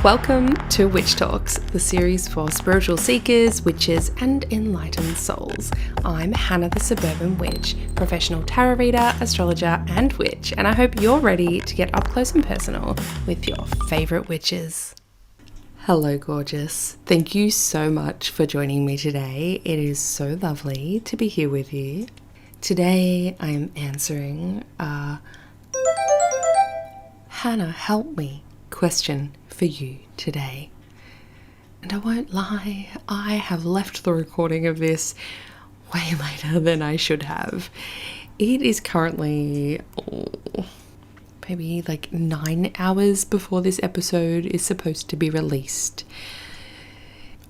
Welcome to Witch Talks, the series for spiritual seekers, witches, and enlightened souls. I'm Hana the Suburban Witch, professional tarot reader, astrologer, and witch, and I hope you're ready to get up close and personal with your favourite witches. Hello, gorgeous. Thank you so much for joining me today. It is so lovely to be here with you. Today, I am answering a Hana, help me question for you today. And I won't lie, I have left the recording of this way later than I should have. It is currently maybe like 9 hours before this episode is supposed to be released.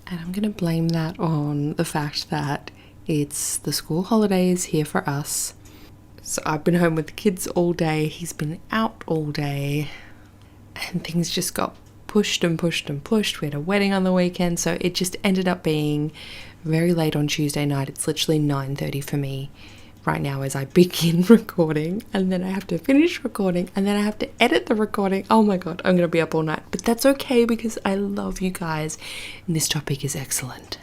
And I'm going to blame that on the fact that it's the school holidays here for us. So I've been home with the kids all day, he's been out all day, and things just got pushed and pushed and pushed. We had a wedding on the weekend, so it just ended up being very late on Tuesday night. It's literally 9:30 for me right now as I begin recording, and then I have to finish recording, and then I have to edit the recording. Oh my god, I'm going to be up all night, but that's okay because I love you guys, and this topic is excellent.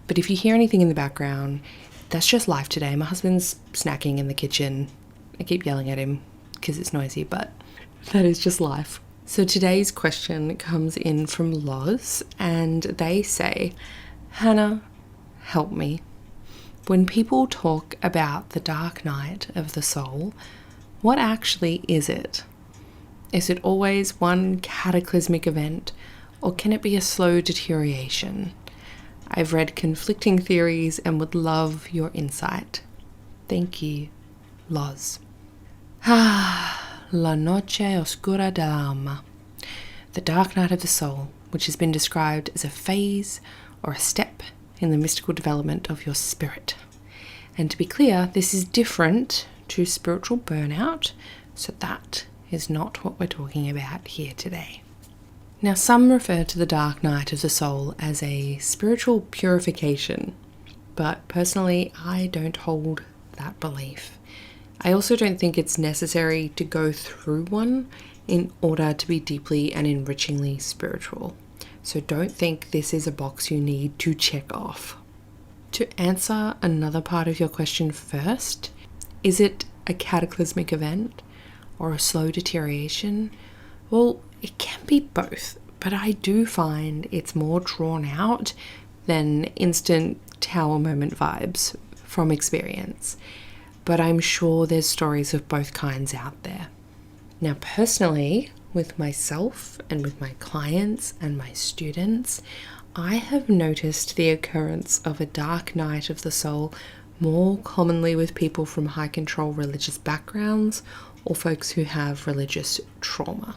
But if you hear anything in the background, that's just life today. My husband's snacking in the kitchen. I keep yelling at him because it's noisy, but that is just life. So today's question comes in from Loz, and they say, Hana, help me. When people talk about the dark night of the soul, what actually is it? Is it always one cataclysmic event, or can it be a slow deterioration? I've read conflicting theories and would love your insight. Thank you, Loz. La noche oscura del alma. The dark night of the soul, which has been described as a phase or a step in the mystical development of your spirit. And to be clear, this is different to spiritual burnout, so that is not what we're talking about here today. Now, some refer to the dark night of the soul as a spiritual purification, but personally, I don't hold that belief. I also don't think it's necessary to go through one in order to be deeply and enrichingly spiritual. So don't think this is a box you need to check off. To answer another part of your question first, is it a cataclysmic event or a slow deterioration? Well, it can be both, but I do find it's more drawn out than instant tower moment vibes from experience. But I'm sure there's stories of both kinds out there. Now, personally, with myself and with my clients and my students, I have noticed the occurrence of a dark night of the soul more commonly with people from high control religious backgrounds or folks who have religious trauma.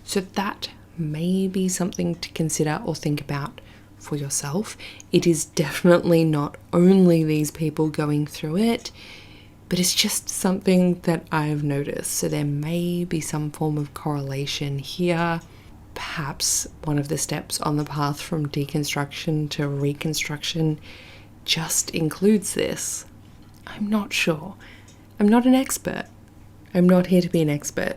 So that may be something to consider or think about for yourself. It is definitely not only these people going through it, but it's just something that I've noticed. So there may be some form of correlation here. Perhaps one of the steps on the path from deconstruction to reconstruction just includes this. I'm not sure. I'm not an expert. I'm not here to be an expert.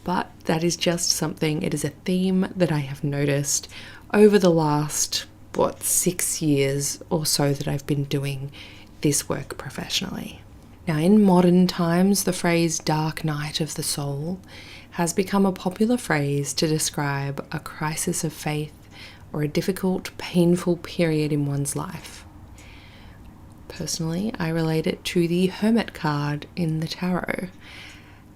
But that is just something, it is a theme that I have noticed over the last, 6 years or so that I've been doing this work professionally. Now, in modern times, the phrase dark night of the soul has become a popular phrase to describe a crisis of faith or a difficult, painful period in one's life. Personally, I relate it to the Hermit card in the tarot.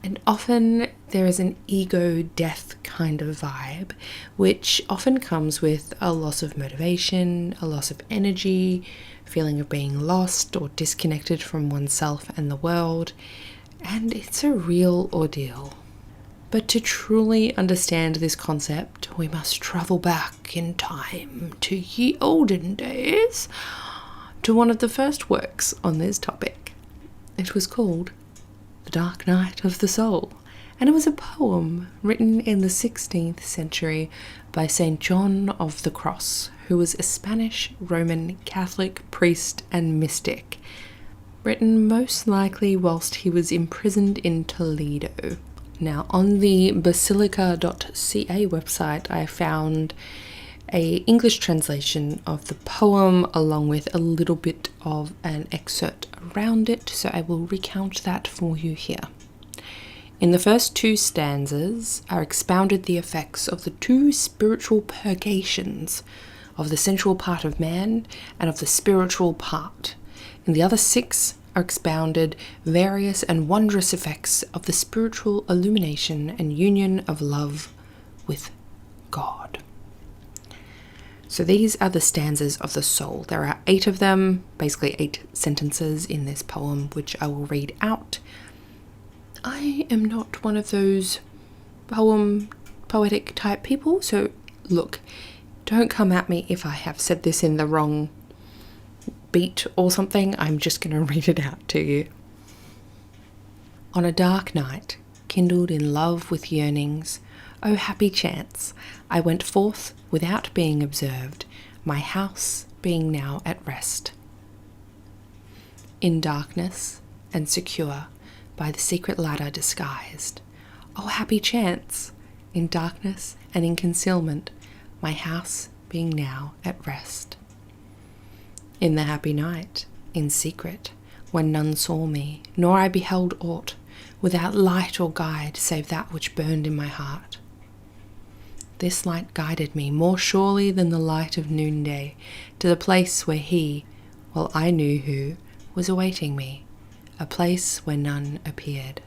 And often there is an ego death kind of vibe, which often comes with a loss of motivation, a loss of energy, feeling of being lost or disconnected from oneself and the world, and it's a real ordeal. But to truly understand this concept, we must travel back in time to ye olden days to one of the first works on this topic. It was called The Dark Night of the Soul, and it was a poem written in the 16th century by Saint John of the Cross, who was a Spanish Roman Catholic priest and mystic, written most likely whilst he was imprisoned in Toledo. Now, on the basilica.ca website, I found a English translation of the poem along with a little bit of an excerpt around it, so I will recount that for you here. In the first two stanzas are expounded the effects of the two spiritual purgations of the sensual part of man and of the spiritual part. In the other 6 are expounded various and wondrous effects of the spiritual illumination and union of love with God. So these are the stanzas of the soul. There are 8 of them, basically 8 sentences in this poem, which I will read out. I am not one of those poetic type people, so look, don't come at me if I have said this in the wrong beat or something. I'm just going to read it out to you. On a dark night, kindled in love with yearnings, oh happy chance, I went forth without being observed, my house being now at rest. In darkness and secure, by the secret ladder disguised, oh happy chance, in darkness and in concealment, my house being now at rest. In the happy night, in secret, when none saw me, nor I beheld aught, without light or guide save that which burned in my heart. This light guided me more surely than the light of noonday to the place where he, well I knew who, was awaiting me, a place where none appeared.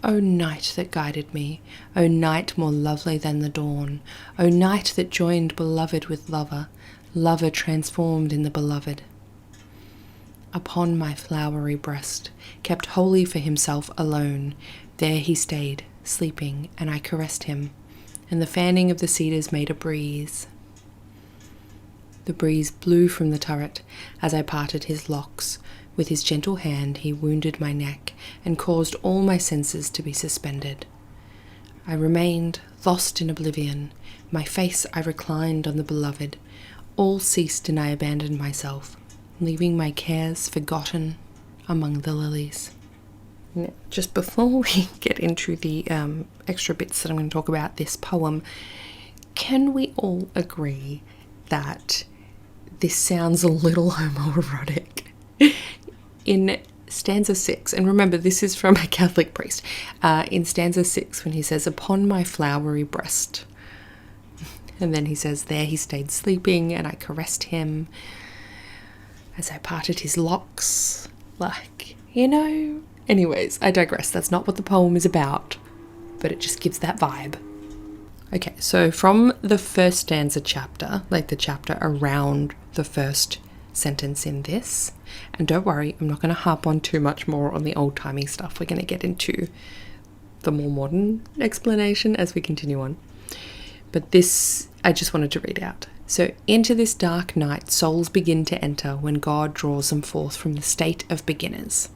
O night that guided me, O night more lovely than the dawn, O night that joined beloved with lover, lover transformed in the beloved. Upon my flowery breast, kept holy for himself alone, there he stayed, sleeping, and I caressed him, and the fanning of the cedars made a breeze. The breeze blew from the turret as I parted his locks. With his gentle hand he wounded my neck and caused all my senses to be suspended. I remained lost in oblivion, my face I reclined on the beloved. All ceased and I abandoned myself, leaving my cares forgotten among the lilies. Now, just before we get into the extra bits that I'm going to talk about this poem, can we all agree that this sounds a little homoerotic? In stanza 6, and remember this is from a Catholic priest, in stanza 6 when he says, upon my flowery breast, and then he says, there he stayed sleeping and I caressed him as I parted his locks, like, you know. Anyways, I digress, that's not what the poem is about, but it just gives that vibe. Okay, so from the first stanza chapter, like the chapter around the first sentence in this, and don't worry, I'm not going to harp on too much more on the old-timey stuff. We're going to get into the more modern explanation as we continue on. But this, I just wanted to read out. So, into this dark night, souls begin to enter when God draws them forth from the state of beginners,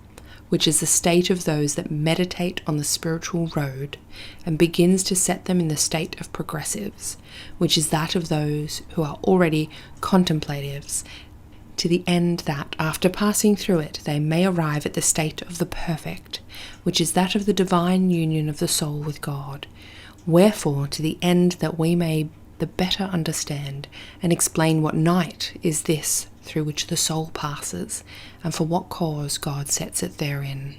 which is the state of those that meditate on the spiritual road, and begins to set them in the state of progressives, which is that of those who are already contemplatives, to the end that, after passing through it, they may arrive at the state of the perfect, which is that of the divine union of the soul with God. Wherefore, to the end that we may the better understand and explain what night is this through which the soul passes, and for what cause God sets it therein.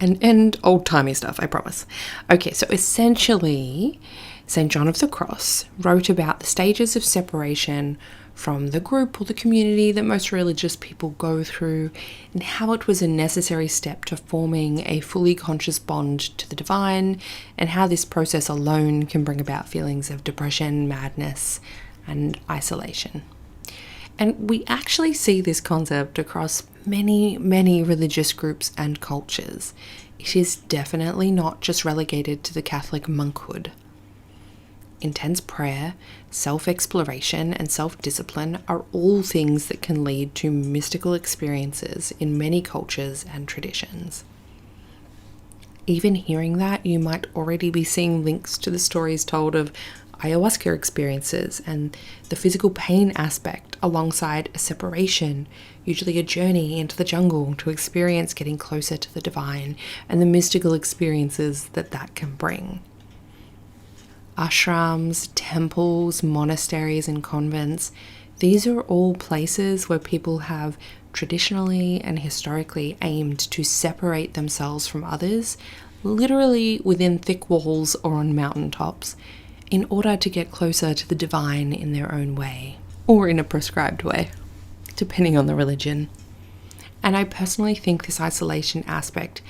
And old-timey stuff, I promise. Okay, so essentially, St. John of the Cross wrote about the stages of separation from the group or the community that most religious people go through, and how it was a necessary step to forming a fully conscious bond to the divine, and how this process alone can bring about feelings of depression, madness, and isolation. And we actually see this concept across many, many religious groups and cultures. It is definitely not just relegated to the Catholic monkhood. Intense prayer, self-exploration, and self-discipline are all things that can lead to mystical experiences in many cultures and traditions. Even hearing that, you might already be seeing links to the stories told of ayahuasca experiences and the physical pain aspect alongside a separation, usually a journey into the jungle to experience getting closer to the divine and the mystical experiences that can bring. Ashrams, temples, monasteries, and convents, these are all places where people have traditionally and historically aimed to separate themselves from others, literally within thick walls or on mountaintops, in order to get closer to the divine in their own way, or in a prescribed way, depending on the religion. And I personally think this isolation aspect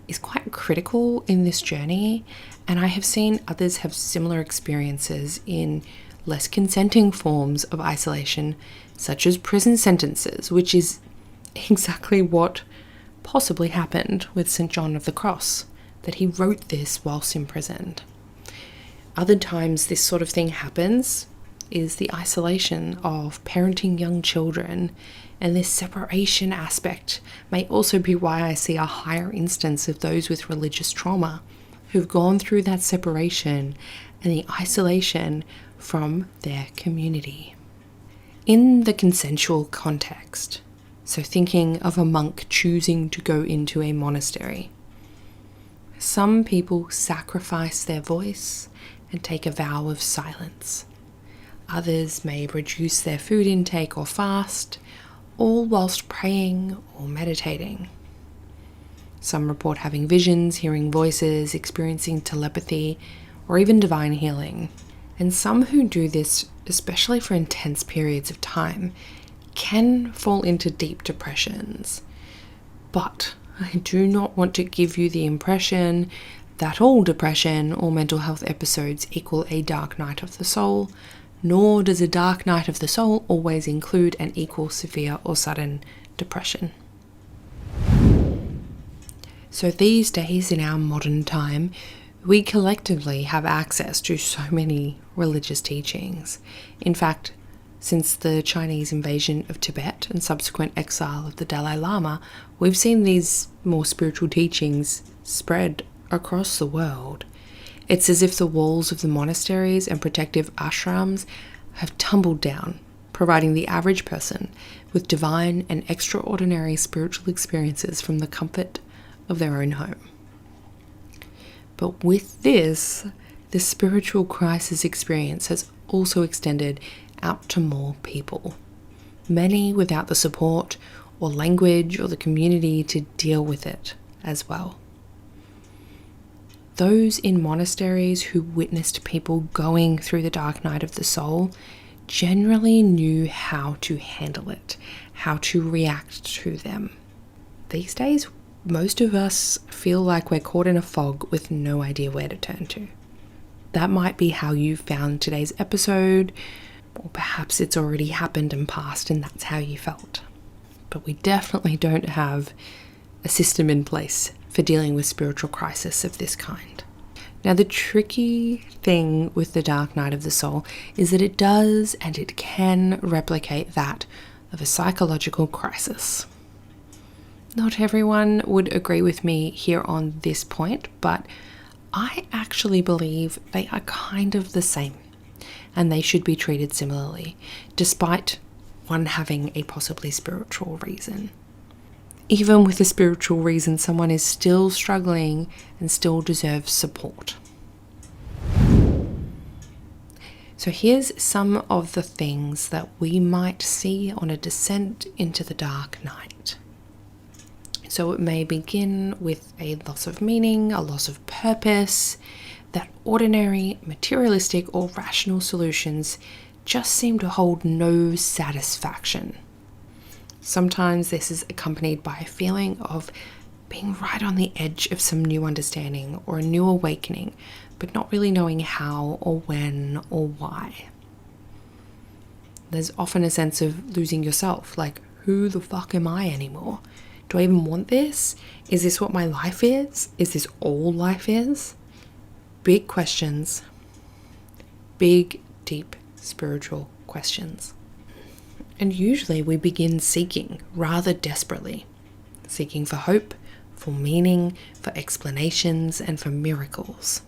is quite critical in this journey, and I have seen others have similar experiences in less consenting forms of isolation, such as prison sentences, which is exactly what possibly happened with St. John of the Cross, that he wrote this whilst imprisoned. Other times this sort of thing happens is the isolation of parenting young children, and this separation aspect may also be why I see a higher instance of those with religious trauma who've gone through that separation and the isolation from their community. In the consensual context, so thinking of a monk choosing to go into a monastery, some people sacrifice their voice and take a vow of silence. Others may reduce their food intake or fast, all whilst praying or meditating. Some report having visions, hearing voices, experiencing telepathy, or even divine healing. And some who do this, especially for intense periods of time, can fall into deep depressions. But I do not want to give you the impression that all depression or mental health episodes equal a dark night of the soul, nor does a dark night of the soul always include an equal severe or sudden depression. So these days in our modern time, we collectively have access to so many religious teachings. In fact, since the Chinese invasion of Tibet and subsequent exile of the Dalai Lama, we've seen these more spiritual teachings spread across the world. It's as if the walls of the monasteries and protective ashrams have tumbled down, providing the average person with divine and extraordinary spiritual experiences from the comfort of their own home. But with this, the spiritual crisis experience has also extended out to more people, many without the support or language or the community to deal with it as well. Those in monasteries who witnessed people going through the dark night of the soul generally knew how to handle it, how to react to them. These days, most of us feel like we're caught in a fog with no idea where to turn to. That might be how you found today's episode, or perhaps it's already happened and passed and that's how you felt. But we definitely don't have a system in place for dealing with spiritual crisis of this kind. Now, the tricky thing with the dark night of the soul is that it does and it can replicate that of a psychological crisis. Not everyone would agree with me here on this point, but I actually believe they are kind of the same, and they should be treated similarly, despite one having a possibly spiritual reason. Even with a spiritual reason, someone is still struggling and still deserves support. So here's some of the things that we might see on a descent into the dark night. So it may begin with a loss of meaning, a loss of purpose, that ordinary, materialistic or rational solutions just seem to hold no satisfaction. Sometimes this is accompanied by a feeling of being right on the edge of some new understanding or a new awakening, but not really knowing how or when or why. There's often a sense of losing yourself, like, who the fuck am I anymore? Do I even want this? Is this what my life is? Is this all life is? Big questions. Big, deep spiritual questions. And usually we begin seeking rather desperately, seeking for hope, for meaning, for explanations, and for miracles.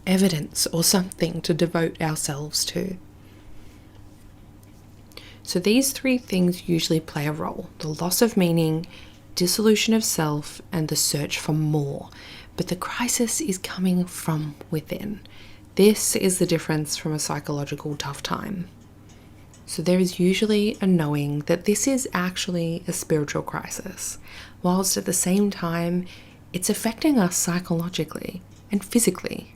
evidence or something to devote ourselves to. So these three things usually play a role: the loss of meaning, dissolution of self, and the search for more. But the crisis is coming from within. This is the difference from a psychological tough time. So there is usually a knowing that this is actually a spiritual crisis, whilst at the same time it's affecting us psychologically and physically.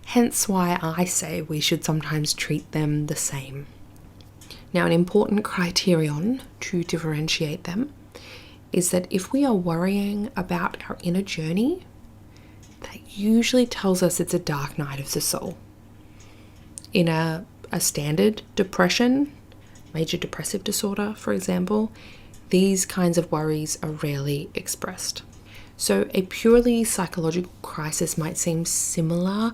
Hence why I say we should sometimes treat them the same. Now, an important criterion to differentiate them is that if we are worrying about our inner journey, that usually tells us it's a dark night of the soul. In a standard depression, major depressive disorder, for example, these kinds of worries are rarely expressed. So a purely psychological crisis might seem similar,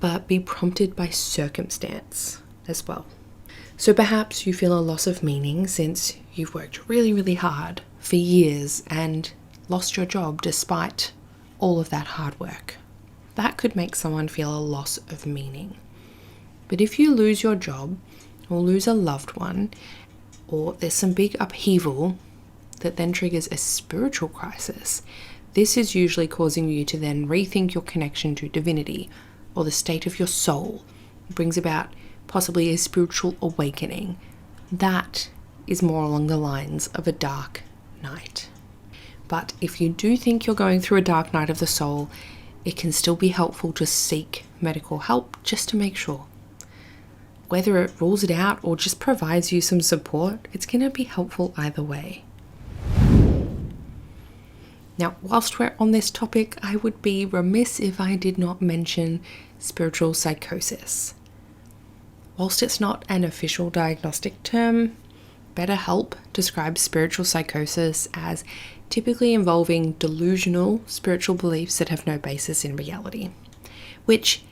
but be prompted by circumstance as well. So perhaps you feel a loss of meaning since you've worked really, really hard for years and lost your job despite all of that hard work. That could make someone feel a loss of meaning. But if you lose your job or lose a loved one, or there's some big upheaval that then triggers a spiritual crisis, this is usually causing you to then rethink your connection to divinity or the state of your soul. It brings about possibly a spiritual awakening. That is more along the lines of a dark night. But if you do think you're going through a dark night of the soul, it can still be helpful to seek medical help just to make sure. Whether it rules it out or just provides you some support, it's going to be helpful either way. Now, whilst we're on this topic, I would be remiss if I did not mention spiritual psychosis. Whilst it's not an official diagnostic term, BetterHelp describes spiritual psychosis as typically involving delusional spiritual beliefs that have no basis in reality, which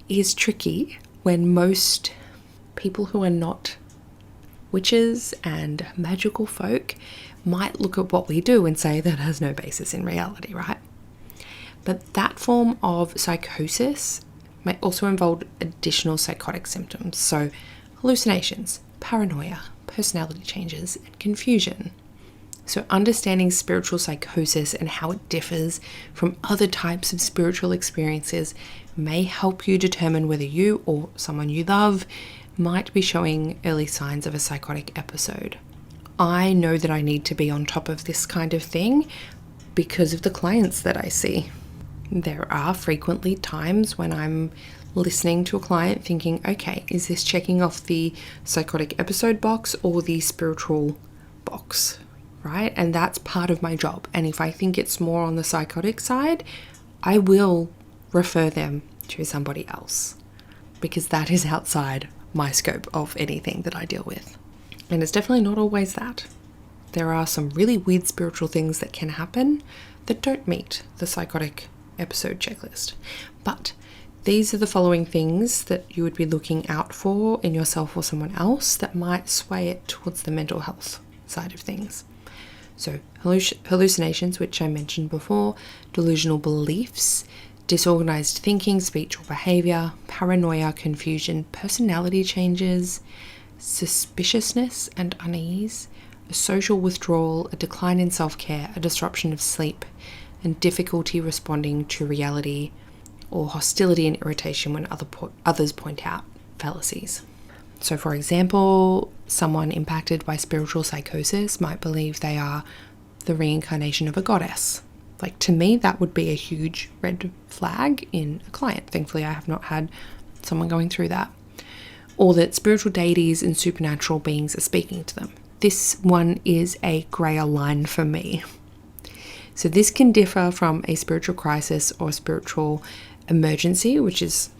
is tricky when most people who are not witches and magical folk might look at what we do and say that has no basis in reality, right? But that form of psychosis may also involve additional psychotic symptoms, so hallucinations, paranoia, personality changes, and confusion. So understanding spiritual psychosis and how it differs from other types of spiritual experiences may help you determine whether you or someone you love might be showing early signs of a psychotic episode. I know that I need to be on top of this kind of thing because of the clients that I see. There are frequently times when I'm listening to a client thinking, okay, is this checking off the psychotic episode box or the spiritual box, right? And that's part of my job. And if I think it's more on the psychotic side, I will refer them to somebody else because that is outside my scope of anything that I deal with. And it's definitely not always that. There are some really weird spiritual things that can happen that don't meet the psychotic episode checklist. But these are the following things that you would be looking out for in yourself or someone else that might sway it towards the mental health side of things. So hallucinations, which I mentioned before, delusional beliefs, disorganized thinking, speech or behavior, paranoia, confusion, personality changes, suspiciousness and unease, a social withdrawal, a decline in self-care, a disruption of sleep, and difficulty responding to reality, or hostility and irritation when others point out fallacies. So for example, someone impacted by spiritual psychosis might believe they are the reincarnation of a goddess. Like, to me, that would be a huge red flag in a client. Thankfully, I have not had someone going through that. Or that spiritual deities and supernatural beings are speaking to them. This one is a grayer line for me. So this can differ from a spiritual crisis or spiritual emergency, which is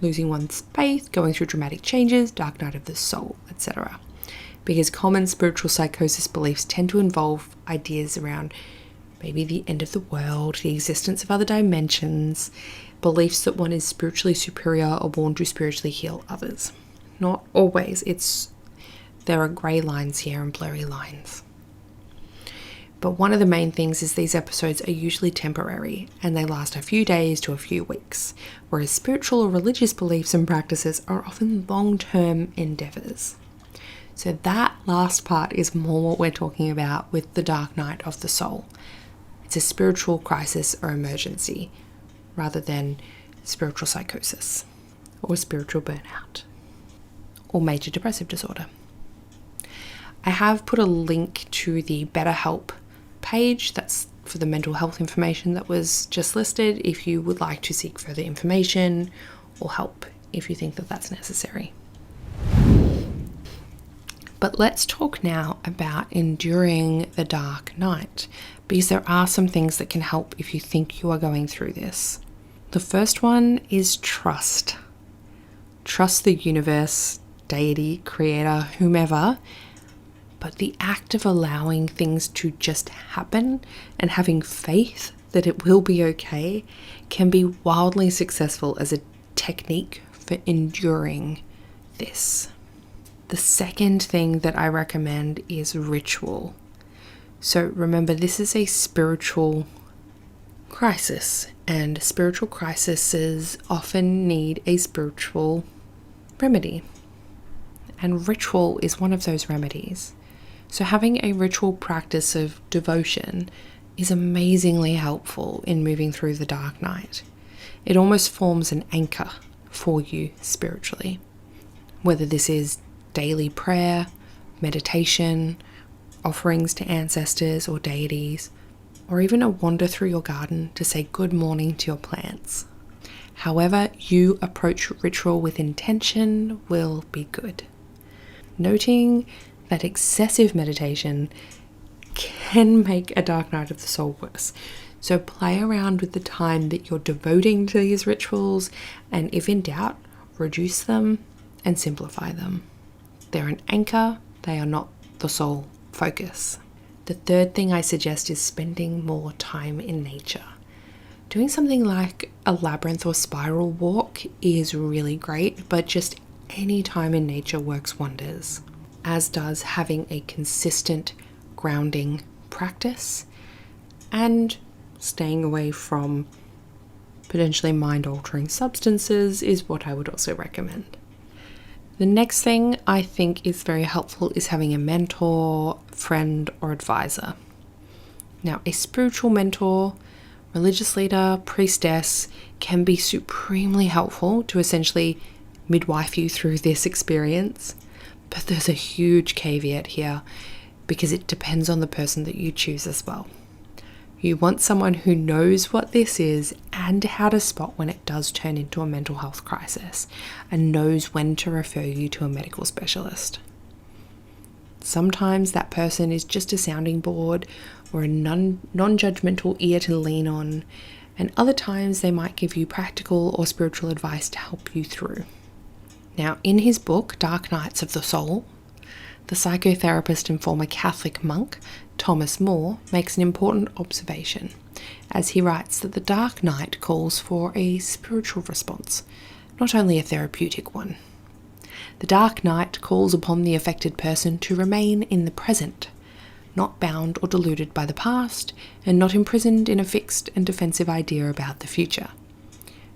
losing one's faith, going through dramatic changes, dark night of the soul, etc. Because common spiritual psychosis beliefs tend to involve ideas around maybe the end of the world, the existence of other dimensions, beliefs that one is spiritually superior or born to spiritually heal others. Not always. There are grey lines here and blurry lines. But one of the main things is these episodes are usually temporary and they last a few days to a few weeks, whereas spiritual or religious beliefs and practices are often long-term endeavors. So that last part is more what we're talking about with the dark night of the soul. It's a spiritual crisis or emergency rather than spiritual psychosis or spiritual burnout or major depressive disorder. I have put a link to the BetterHelp page. That's for the mental health information that was just listed if you would like to seek further information or help if you think that that's necessary. But let's talk now about enduring the dark night, because there are some things that can help if you think you are going through this. The first one is trust. Trust the universe, deity, creator, whomever. But the act of allowing things to just happen and having faith that it will be okay can be wildly successful as a technique for enduring this. The second thing that I recommend is ritual. So remember, this is a spiritual crisis, and spiritual crises often need a spiritual remedy. And ritual is one of those remedies. So having a ritual practice of devotion is amazingly helpful in moving through the dark night. It almost forms an anchor for you spiritually. Whether this is daily prayer, meditation, offerings to ancestors or deities, or even a wander through your garden to say good morning to your plants. However you approach ritual with intention will be good. Noting that excessive meditation can make a dark night of the soul worse. So play around with the time that you're devoting to these rituals, and if in doubt, reduce them and simplify them. They're an anchor, they are not the sole focus. The third thing I suggest is spending more time in nature. Doing something like a labyrinth or spiral walk is really great, but just any time in nature works wonders, as does having a consistent grounding practice and staying away from potentially mind-altering substances is what I would also recommend. The next thing I think is very helpful is having a mentor, friend, or advisor. Now, a spiritual mentor, religious leader, priestess can be supremely helpful to essentially midwife you through this experience. But there's a huge caveat here because it depends on the person that you choose as well. You want someone who knows what this is and how to spot when it does turn into a mental health crisis and knows when to refer you to a medical specialist. Sometimes that person is just a sounding board or a non-judgmental ear to lean on, and other times they might give you practical or spiritual advice to help you through. Now, in his book, Dark Nights of the Soul, the psychotherapist and former Catholic monk, Thomas More, makes an important observation, as he writes that the dark night calls for a spiritual response, not only a therapeutic one. The dark night calls upon the affected person to remain in the present, not bound or deluded by the past, and not imprisoned in a fixed and defensive idea about the future.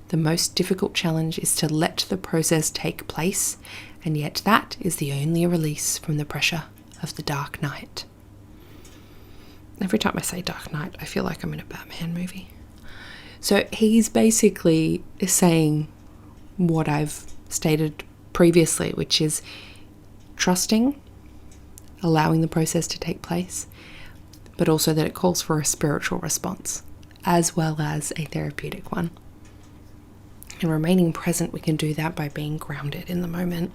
The most difficult challenge is to let the process take place, and yet that is the only release from the pressure of the dark night. Every time I say dark night, I feel like I'm in a Batman movie. So he's basically saying what I've stated previously, which is trusting, allowing the process to take place, but also that it calls for a spiritual response as well as a therapeutic one. And remaining present, we can do that by being grounded in the moment.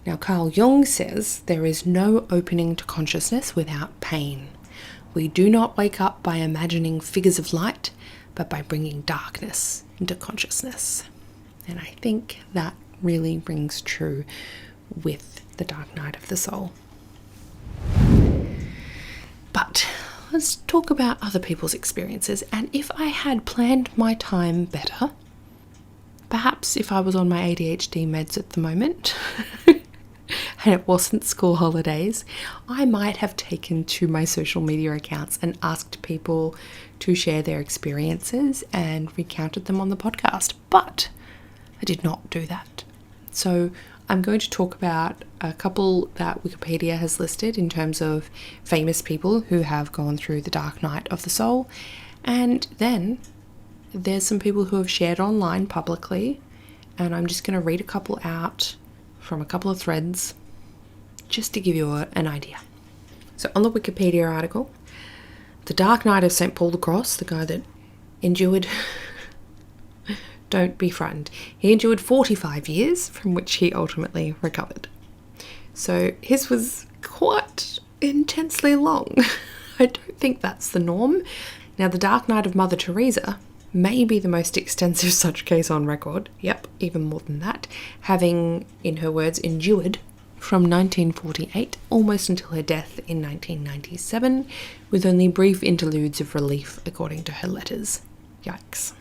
Now, Carl Jung says there is no opening to consciousness without pain. We do not wake up by imagining figures of light, but by bringing darkness into consciousness. And I think that really rings true with the dark night of the soul. But let's talk about other people's experiences. And if I had planned my time better, perhaps if I was on my ADHD meds at the moment, and it wasn't school holidays, I might have taken to my social media accounts and asked people to share their experiences and recounted them on the podcast. But I did not do that. So I'm going to talk about a couple that Wikipedia has listed in terms of famous people who have gone through the dark night of the soul. And then there's some people who have shared online publicly. And I'm just going to read a couple out from a couple of threads just to give you an idea. So on the Wikipedia article, the Dark Night of St. Paul the Cross, the guy that endured, don't be frightened, he endured 45 years from which he ultimately recovered. So his was quite intensely long. I don't think that's the norm. Now the Dark Night of Mother Teresa may be the most extensive such case on record. Yep, even more than that. Having, in her words, endured from 1948 almost until her death in 1997, with only brief interludes of relief according to her letters. Yikes.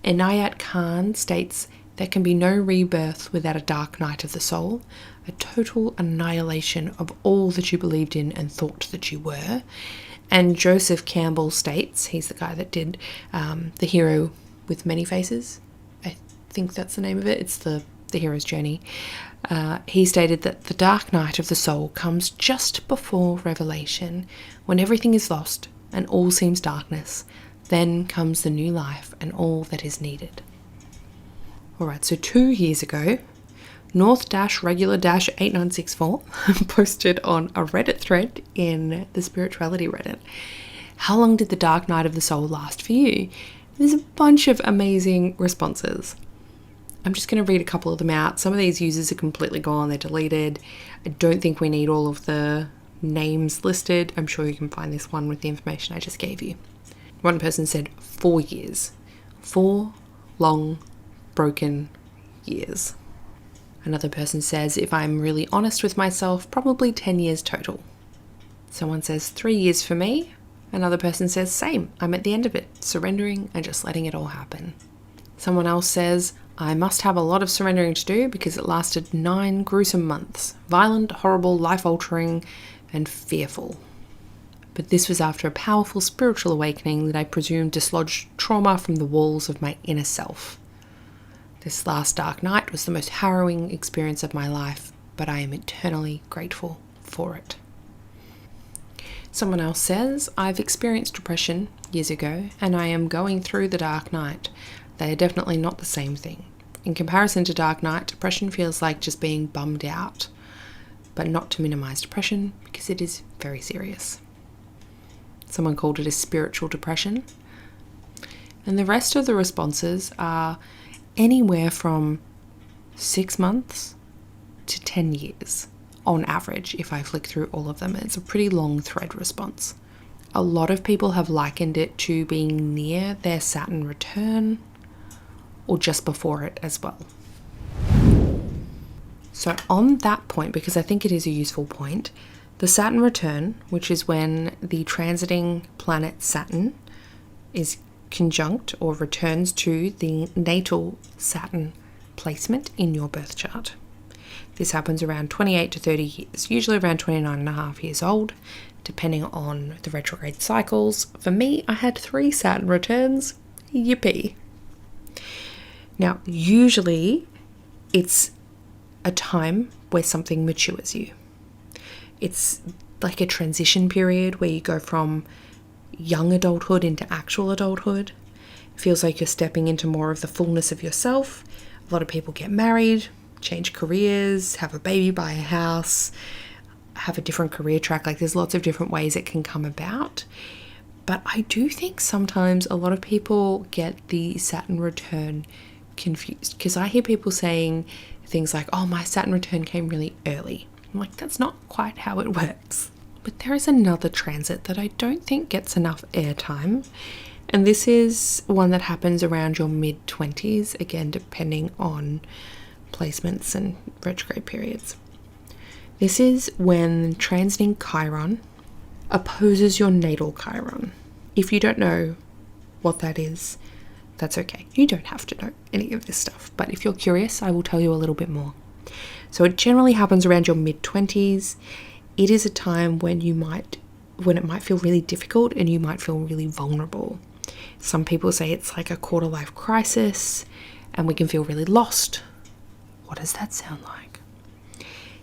Inayat Khan states, there can be no rebirth without a dark night of the soul, a total annihilation of all that you believed in and thought that you were. And Joseph Campbell states, he's the guy that did The Hero with Many Faces. I think that's the name of it. It's the hero's journey. He stated that the dark night of the soul comes just before revelation, when everything is lost and all seems darkness. Then comes the new life and all that is needed. Alright, so 2 years ago, North-regular-8964 posted on a Reddit thread in the Spirituality Reddit. How long did the dark night of the soul last for you? There's a bunch of amazing responses. I'm just going to read a couple of them out. Some of these users are completely gone, they're deleted. I don't think we need all of the names listed. I'm sure you can find this one with the information I just gave you. One person said 4 years. 4 long, broken years. Another person says, if I'm really honest with myself, probably 10 years total. Someone says 3 years for me. Another person says, same, I'm at the end of it, surrendering and just letting it all happen. Someone else says, I must have a lot of surrendering to do because it lasted 9 gruesome months. Violent, horrible, life-altering, and fearful. But this was after a powerful spiritual awakening that I presume dislodged trauma from the walls of my inner self. This last dark night was the most harrowing experience of my life, but I am eternally grateful for it. Someone else says, I've experienced depression years ago, and I am going through the dark night. They are definitely not the same thing. In comparison to dark night, depression feels like just being bummed out, but not to minimize depression because it is very serious. Someone called it a spiritual depression. And the rest of the responses are anywhere from 6 months to 10 years on average, if I flick through all of them. It's a pretty long thread response. A lot of people have likened it to being near their Saturn return or just before it as well. So on that point, because I think it is a useful point, the Saturn return, which is when the transiting planet Saturn is conjunct or returns to the natal Saturn placement in your birth chart. This happens around 28 to 30 years, usually around 29 and a half years old, depending on the retrograde cycles. For me, I had 3 Saturn returns. Yippee. Now, usually it's a time where something matures you. It's like a transition period where you go from young adulthood into actual adulthood. It feels like you're stepping into more of the fullness of yourself. A lot of people get married, change careers, have a baby, buy a house, have a different career track. Like there's lots of different ways it can come about. But I do think sometimes a lot of people get the Saturn return confused, because I hear people saying things like, oh, my Saturn return came really early. I'm like, that's not quite how it works. But there is another transit that I don't think gets enough airtime. And this is one that happens around your mid-20s, again, depending on placements and retrograde periods. This is when transiting Chiron opposes your natal Chiron. If you don't know what that is, that's okay. You don't have to know any of this stuff. But if you're curious, I will tell you a little bit more. So it generally happens around your mid-20s. It is a time when it might feel really difficult and you might feel really vulnerable. Some people say it's like a quarter life crisis and we can feel really lost. What does that sound like?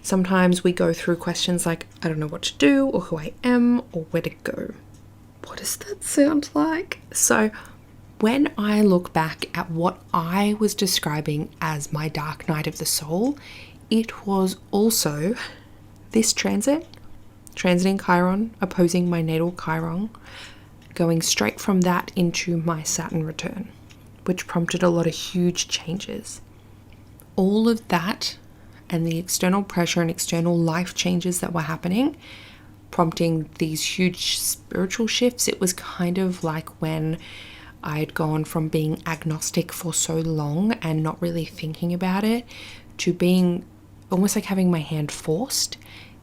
Sometimes we go through questions like, I don't know what to do, or who I am, or where to go. What does that sound like? So when I look back at what I was describing as my dark night of the soul, it was also this transiting Chiron, opposing my natal Chiron, going straight from that into my Saturn return, which prompted a lot of huge changes. All of that and the external pressure and external life changes that were happening, prompting these huge spiritual shifts. It was kind of like when I'd gone from being agnostic for so long and not really thinking about it to being almost like having my hand forced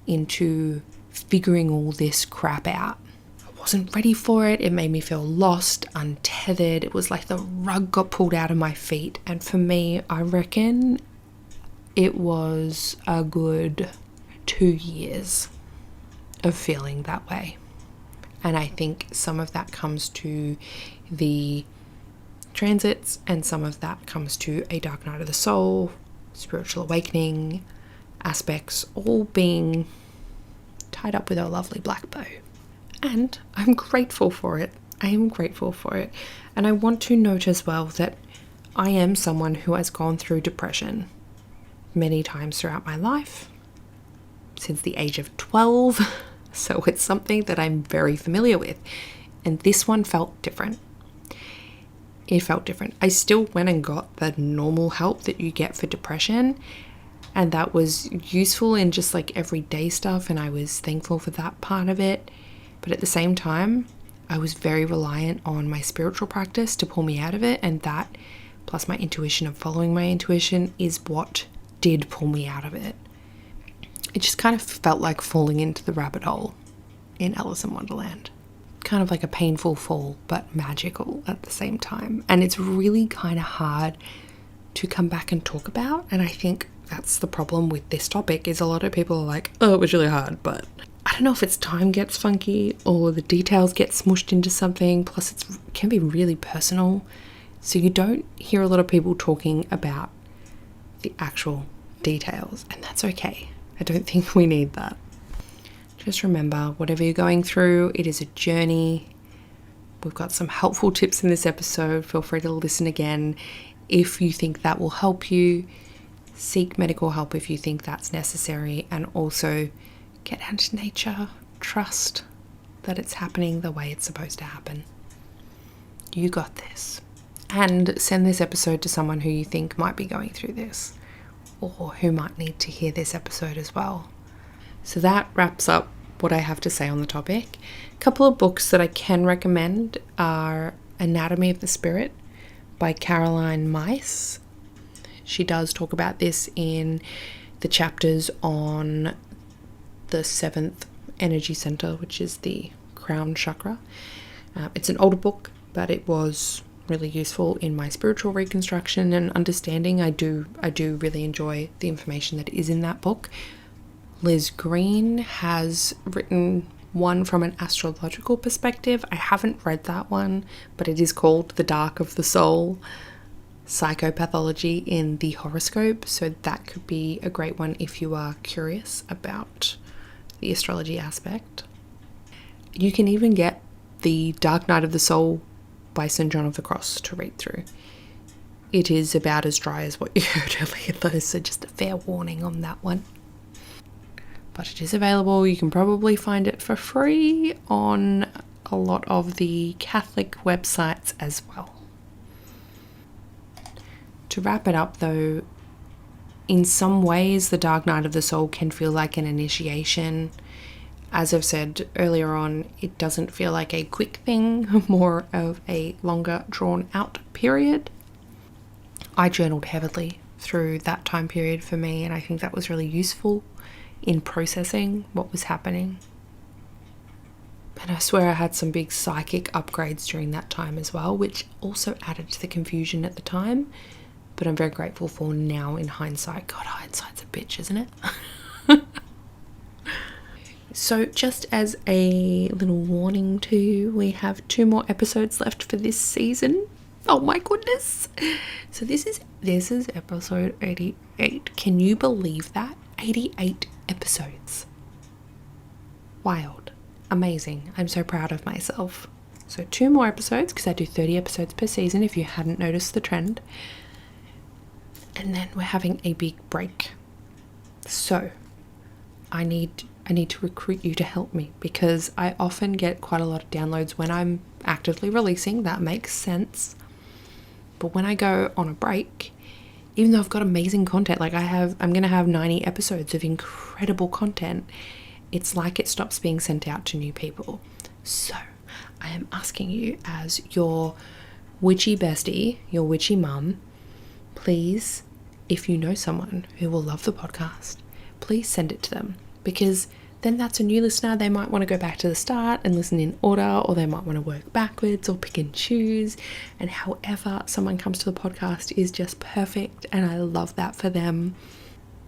into figuring all this crap out. I wasn't ready for it. It made me feel lost, untethered. It was like the rug got pulled out of my feet. And for me, I reckon it was a good 2 years of feeling that way. And I think some of that comes to the transits and some of that comes to a dark night of the soul, spiritual awakening aspects, all being tied up with a lovely black bow. And I'm grateful for it. I am grateful for it. And I want to note as well that I am someone who has gone through depression many times throughout my life, since the age of 12. So it's something that I'm very familiar with. And this one felt different. It felt different. I still went and got the normal help that you get for depression. And that was useful in just like everyday stuff. And I was thankful for that part of it. But at the same time, I was very reliant on my spiritual practice to pull me out of it. And that, plus my intuition of following my intuition, is what did pull me out of it. It just kind of felt like falling into the rabbit hole in Alice in Wonderland. Kind of like a painful fall, but magical at the same time. And it's really kind of hard to come back and talk about. And I think that's the problem with this topic, is a lot of people are like, oh, it was really hard. But I don't know if it's time gets funky or the details get smushed into something. Plus it can be really personal. So you don't hear a lot of people talking about the actual details. And that's okay. I don't think we need that. Just remember, whatever you're going through, it is a journey. We've got some helpful tips in this episode. Feel free to listen again if you think that will help you. Seek medical help if you think that's necessary. And also get out into nature. Trust that it's happening the way it's supposed to happen. You got this. And send this episode to someone who you think might be going through this, or who might need to hear this episode as well. So that wraps up what I have to say on the topic. A couple of books that I can recommend are Anatomy of the Spirit by Caroline Myss. She does talk about this in the chapters on the 7th energy center, which is the crown chakra. It's an older book, but it was really useful in my spiritual reconstruction and understanding. I do really enjoy the information that is in that book. Liz Green has written one from an astrological perspective. I haven't read that one, but it is called The Dark of the Soul, Psychopathology in the Horoscope. So that could be a great one if you are curious about the astrology aspect. You can even get The Dark Night of the Soul by St. John of the Cross to read through. It is about as dry as what you heard earlier though, so just a fair warning on that one. But it is available. You can probably find it for free on a lot of the Catholic websites as well. To wrap it up though, in some ways the Dark Night of the Soul can feel like an initiation. As I've said earlier on, it doesn't feel like a quick thing, more of a longer drawn out period. I journaled heavily through that time period for me, and I think that was really useful in processing what was happening. And I swear I had some big psychic upgrades during that time as well, which also added to the confusion at the time. but I'm very grateful for now in hindsight. God, hindsight's a bitch, isn't it? So just as a little warning to you, we have 2 more episodes left for this season. Oh my goodness. So this is episode 88. Can you believe that? 88 episodes. Wild. Amazing. I'm so proud of myself. So 2 more episodes, because I do 30 episodes per season if you hadn't noticed the trend. And then we're having a big break. So I need to recruit you to help me, because I often get quite a lot of downloads when I'm actively releasing. That makes sense. But when I go on a break, even though I've got amazing content, like I'm going to have 90 episodes of incredible content, it's like it stops being sent out to new people. So I am asking you, as your witchy bestie, your witchy mum, please, if you know someone who will love the podcast, please send it to them, because then that's a new listener. They might want to go back to the start and listen in order, or they might want to work backwards or pick and choose. And however someone comes to the podcast is just perfect, and I love that for them.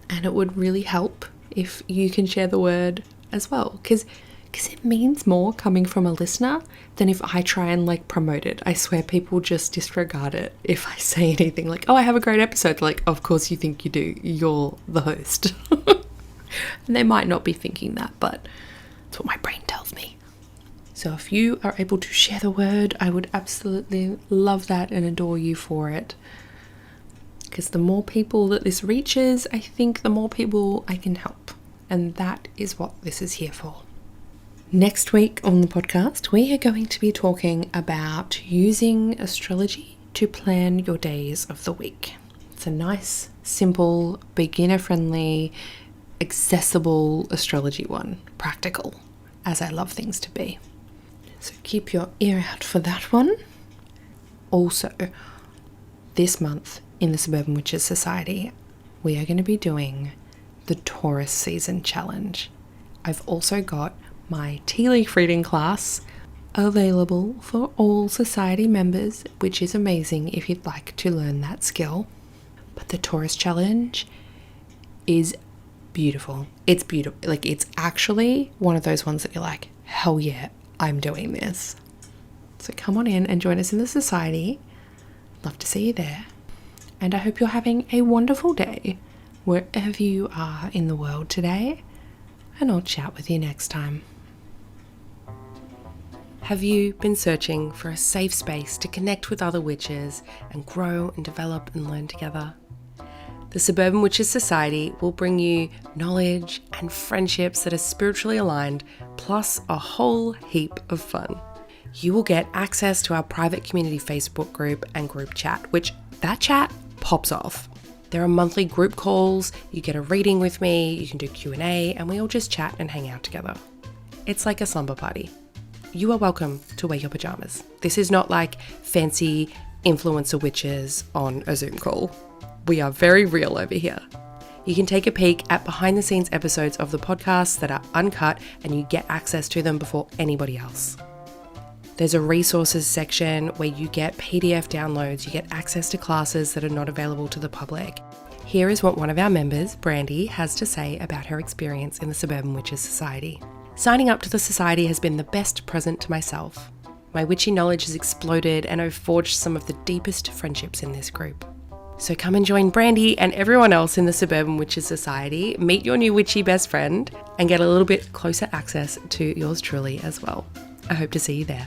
And it would really help if you can share the word as well, because it means more coming from a listener than if I try and like promote it. I swear people just disregard it if I say anything like, oh, I have a great episode. Like, of course you think you do. You're the host. And they might not be thinking that, but that's what my brain tells me. So if you are able to share the word, I would absolutely love that and adore you for it. Because the more people that this reaches, I think the more people I can help. And that is what this is here for. Next week on the podcast, we are going to be talking about using astrology to plan your days of the week. It's a nice, simple, beginner-friendly, accessible astrology one. Practical, as I love things to be. So keep your ear out for that one. Also, this month in the Suburban Witches Society, we are going to be doing the Taurus Season Challenge. I've also got my tea leaf reading class available for all society members, which is amazing if you'd like to learn that skill. But the Taurus Challenge is beautiful. It's beautiful. Like, it's actually one of those ones that you're like, hell yeah, I'm doing this. So come on in and join us in the society. Love to see you there. And I hope you're having a wonderful day wherever you are in the world today. And I'll chat with you next time. Have you been searching for a safe space to connect with other witches and grow and develop and learn together? The Suburban Witches Society will bring you knowledge and friendships that are spiritually aligned, plus a whole heap of fun. You will get access to our private community Facebook group and group chat, which that chat pops off. There are monthly group calls, you get a reading with me, you can do Q&A, and we all just chat and hang out together. It's like a slumber party. You are welcome to wear your pajamas. This is not like fancy influencer witches on a Zoom call. We are very real over here. You can take a peek at behind the scenes episodes of the podcast that are uncut, and you get access to them before anybody else. There's a resources section where you get PDF downloads, you get access to classes that are not available to the public. Here is what one of our members, Brandy, has to say about her experience in the Suburban Witches Society. Signing up to the society has been the best present to myself. My witchy knowledge has exploded, and I've forged some of the deepest friendships in this group. So come and join Brandy and everyone else in the Suburban Witches Society, meet your new witchy best friend, and get a little bit closer access to yours truly as well. I hope to see you there.